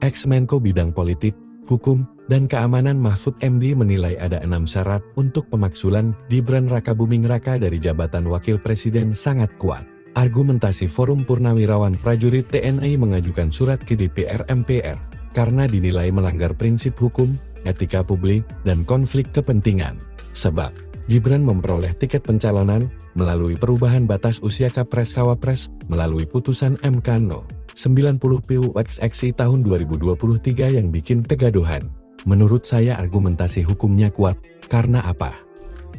Ex-Menko Bidang Politik, Hukum, dan Keamanan Mahfud MD menilai ada 6 syarat untuk pemakzulan Gibran Rakabuming Raka dari jabatan Wakil Presiden sangat kuat. Argumentasi Forum Purnawirawan Prajurit TNI mengajukan surat ke DPR MPR karena dinilai melanggar prinsip hukum, etika publik, dan konflik kepentingan. Sebab Gibran memperoleh tiket pencalonan melalui perubahan batas usia Capres-Cawapres melalui putusan MK No. 90 PUXXI tahun 2023 yang bikin kegaduhan. Menurut saya argumentasi hukumnya kuat. Karena apa?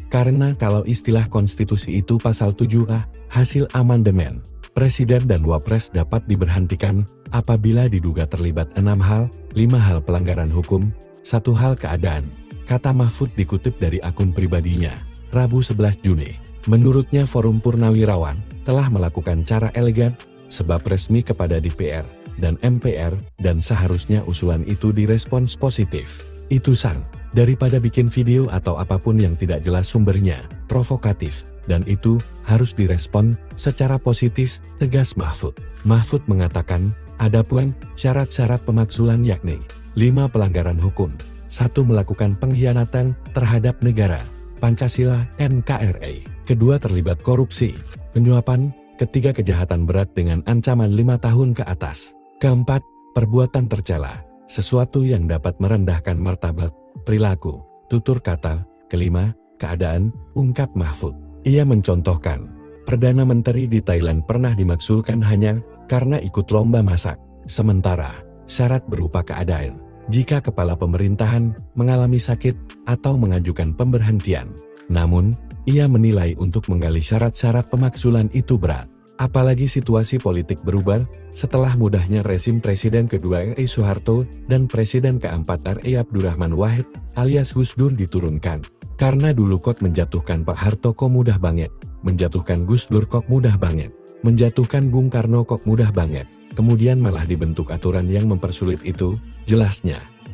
Karena kalau istilah konstitusi itu pasal 7A, hasil amandemen, Presiden dan Wapres dapat diberhentikan apabila diduga terlibat 6 hal, 5 hal pelanggaran hukum, 1 hal keadaan. Kata Mahfud dikutip dari akun pribadinya, Rabu 11 Juni. Menurutnya Forum Purnawirawan telah melakukan cara elegan, sebab resmi kepada DPR dan MPR, dan seharusnya usulan itu direspons positif. Itu sang, daripada bikin video atau apapun yang tidak jelas sumbernya, provokatif, dan itu harus direspon secara positif, tegas Mahfud. Mahfud mengatakan, adapun syarat-syarat pemakzulan yakni 5 pelanggaran hukum, 1 melakukan pengkhianatan terhadap negara, Pancasila, NKRI, 2 terlibat korupsi, penyuapan, 3 kejahatan berat dengan ancaman 5 tahun ke atas, 4 perbuatan tercela, sesuatu yang dapat merendahkan martabat, perilaku, tutur kata, 5 keadaan, ungkap Mahfud. Ia mencontohkan, Perdana Menteri di Thailand pernah dimaksulkan hanya karena ikut lomba masak, sementara syarat berupa keadaan, jika kepala pemerintahan mengalami sakit atau mengajukan pemberhentian. Namun, ia menilai untuk menggali syarat-syarat pemakzulan itu berat. Apalagi situasi politik berubah setelah mudahnya rezim Presiden kedua RI Soeharto dan Presiden keempat RI Abdurrahman Wahid alias Gus Dur diturunkan. Karena dulu kok menjatuhkan Pak Harto kok mudah banget, menjatuhkan Gus Dur kok mudah banget, menjatuhkan Bung Karno kok mudah banget, kemudian malah dibentuk aturan yang mempersulit itu, jelasnya.